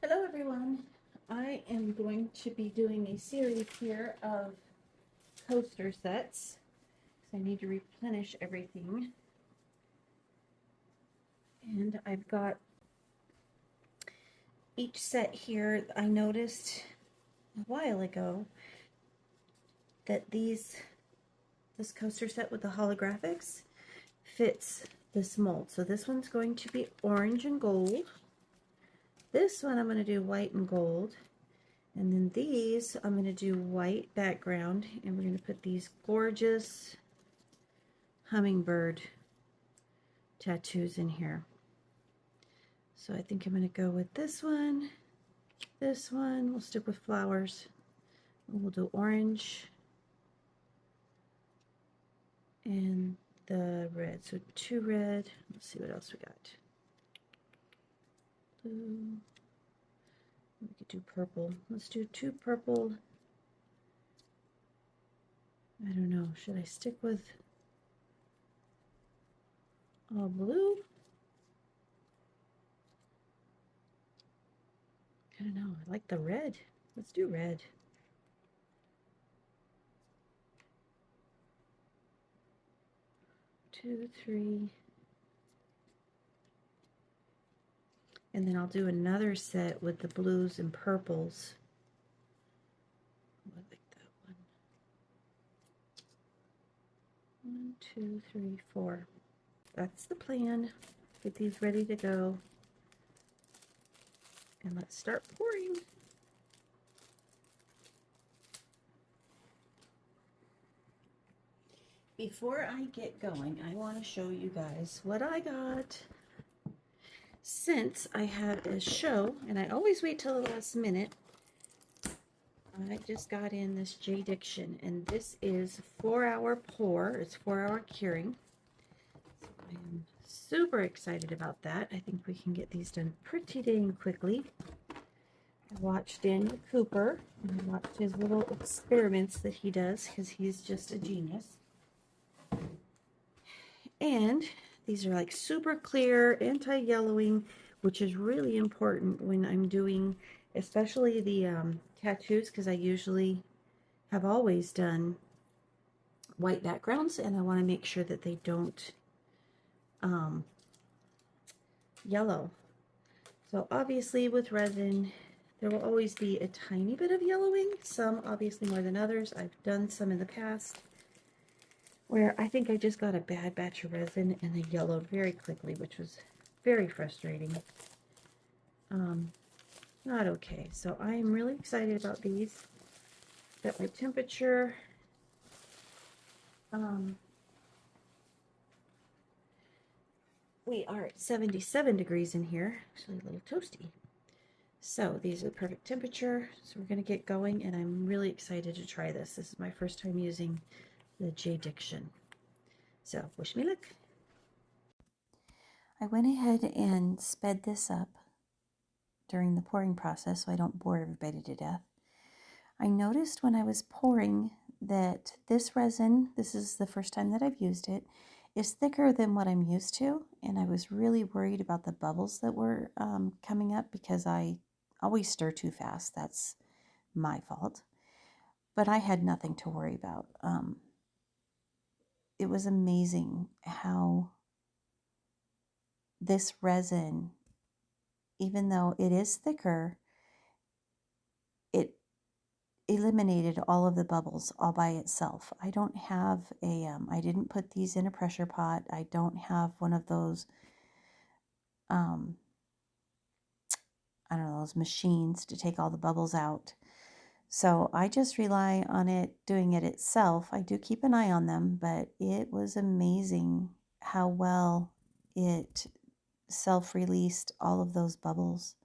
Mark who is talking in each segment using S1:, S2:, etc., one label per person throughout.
S1: Hello everyone. I am going to be doing a series here of coaster sets because I need to replenish everything. And I've got each set here. I noticed a while ago that this coaster set with the holographics fits this mold. So this one's going to be orange and gold. This one I'm going to do white and gold. And then these, I'm going to do white background, and we're going to put these gorgeous hummingbird tattoos in here. So I think I'm going to go with this one, we'll stick with flowers, we'll do orange, and the red. So 2 red, let's see what else we got. Blue. We could do purple. Let's do 2 purple. I don't know. Should I stick with all blue? I don't know. I like the red. Let's do red. Two, 3. And then I'll do another set with the blues and purples. I like that one. 1, 2, 3, 4. That's the plan. Get these ready to go. And let's start pouring. Before I get going, I want to show you guys what I got. Since I have a show, and I always wait till the last minute, I just got in this J-Diction, and this is 4-hour pour. It's 4-hour curing. So I am super excited about that. I think we can get these done pretty dang quickly. I watched Daniel Cooper, and I watched his little experiments that he does, because he's just a genius. And these are like super clear, anti-yellowing, which is really important when I'm doing, especially the tattoos, because I usually have always done white backgrounds, and I want to make sure that they don't yellow. So obviously with resin, there will always be a tiny bit of yellowing, some obviously more than others. I've done some in the past where I think I just got a bad batch of resin and they yellowed very quickly, which was very frustrating. Not okay. So I am really excited about these. Got my temperature. We are at 77 degrees in here, actually a little toasty. So these are the perfect temperature. So we're going to get going, and I'm really excited to try this. This is my first time using the J-Diction. So wish me luck. I went ahead and sped this up during the pouring process so I don't bore everybody to death. I noticed when I was pouring that this resin, this is the first time that I've used it, is thicker than what I'm used to, and I was really worried about the bubbles that were coming up because I always stir too fast. That's my fault. But I had nothing to worry about. It was amazing how this resin, even though it is thicker, it eliminated all of the bubbles all by itself. I don't have a, I didn't put these in a pressure pot. I don't have one of those, I don't know, those machines to take all the bubbles out. So I just rely on it doing it itself. I do keep an eye on them, but it was amazing how well it self-released all of those bubbles.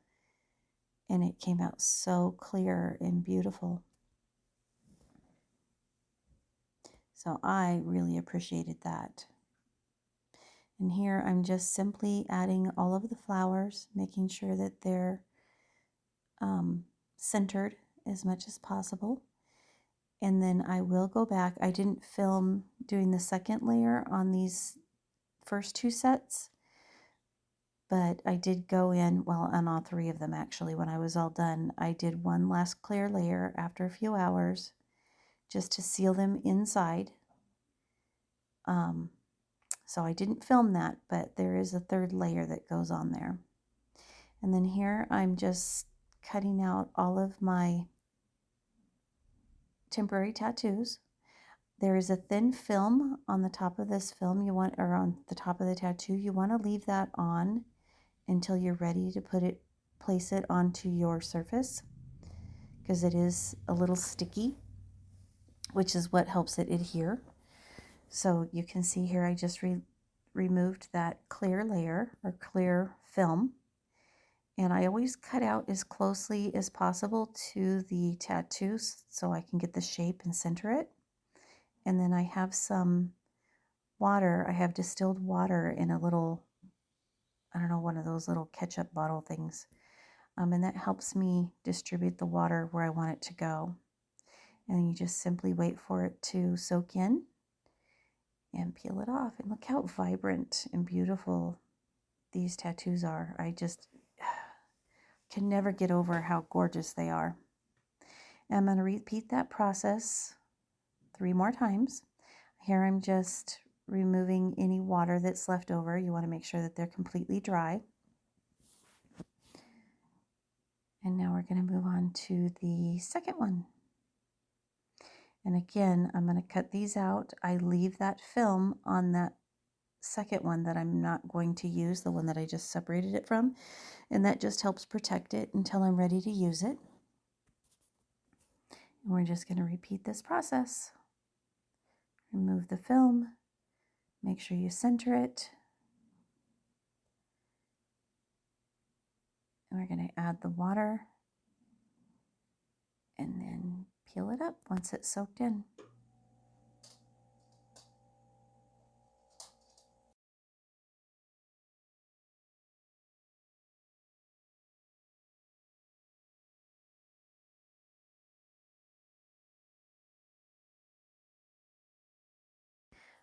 S1: And it came out so clear and beautiful. So I really appreciated that. And here I'm just simply adding all of the flowers, making sure that they're centered as much as possible. And then I will go back. I didn't film doing the second layer on these first 2 sets, but I did go in, well, on all three of them actually. When I was all done, I did one last clear layer after a few hours just to seal them inside. So I didn't film that, but there is a third layer that goes on there. And then here I'm just cutting out all of my temporary tattoos. There is a thin film on the top of this film or on the top of the tattoo. You want to leave that on until you're ready to place it onto your surface, because it is a little sticky, which is what helps it adhere. So you can see here I just removed that clear layer or clear film, and I always cut out as closely as possible to the tattoos so I can get the shape and center it. And then I have some water. I have distilled water in a little, I don't know, one of those little ketchup bottle things. And that helps me distribute the water where I want it to go. And then you just simply wait for it to soak in and peel it off. And look how vibrant and beautiful these tattoos are. I just can never get over how gorgeous they are. And I'm going to repeat that process 3 more times. Here I'm just removing any water that's left over. You want to make sure that they're completely dry. And now we're going to move on to the second one. And again, I'm going to cut these out. I leave that film on that second one that I'm not going to use, the one that I just separated it from. And that just helps protect it until I'm ready to use it. And we're just going to repeat this process. Remove the film. Make sure you center it. And we're going to add the water and then peel it up once it's soaked in.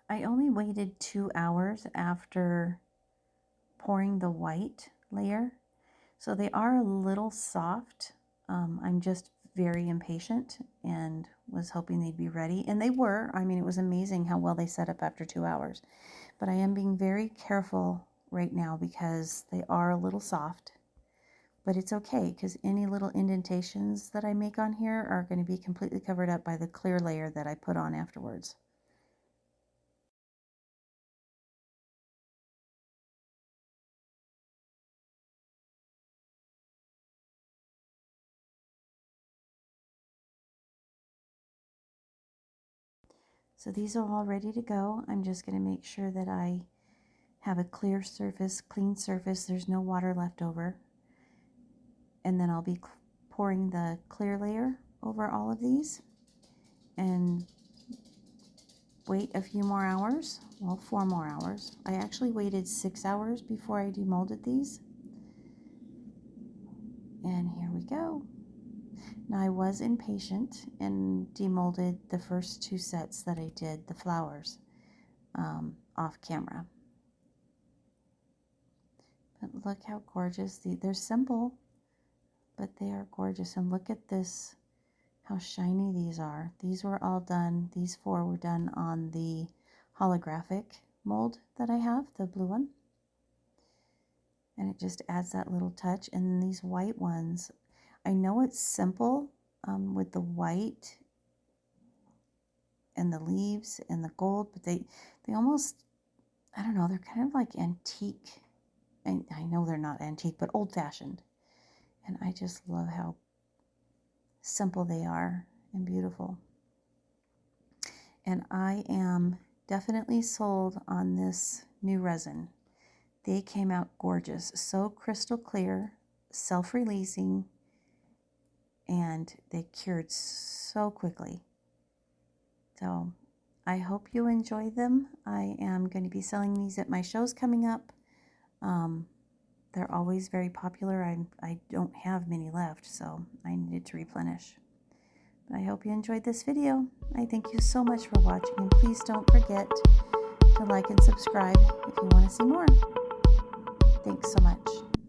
S1: I only waited 2 hours after pouring the white layer, so they are a little soft. I'm just very impatient and was hoping they'd be ready, and they were. I mean, it was amazing how well they set up after 2 hours, but I am being very careful right now because they are a little soft, but it's okay because any little indentations that I make on here are going to be completely covered up by the clear layer that I put on afterwards. So these are all ready to go. I'm just going to make sure that I have a clear surface, clean surface. There's no water left over. And then I'll be pouring the clear layer over all of these and wait a few more hours. Well, 4 more hours. I actually waited 6 hours before I demolded these. And here we go. Now I was impatient and demolded the first 2 sets that I did, the flowers, off camera. But look how gorgeous. They're simple, but they are gorgeous. And look at this, how shiny these are. These were all done, these 4 were done on the holographic mold that I have, the blue one. And it just adds that little touch. And then these white ones, I know it's simple with the white and the leaves and the gold, but they almost, I don't know, they're kind of like antique. And I know they're not antique, but old-fashioned. And I just love how simple they are and beautiful. And I am definitely sold on this new resin. They came out gorgeous, so crystal clear, self-releasing, and they cured so quickly. So I hope you enjoy them. I am going to be selling these at my shows coming up. They're always very popular. I don't have many left, so I needed to replenish. But I hope you enjoyed this video. I thank you so much for watching, and please don't forget to like and subscribe if you want to see more. Thanks so much.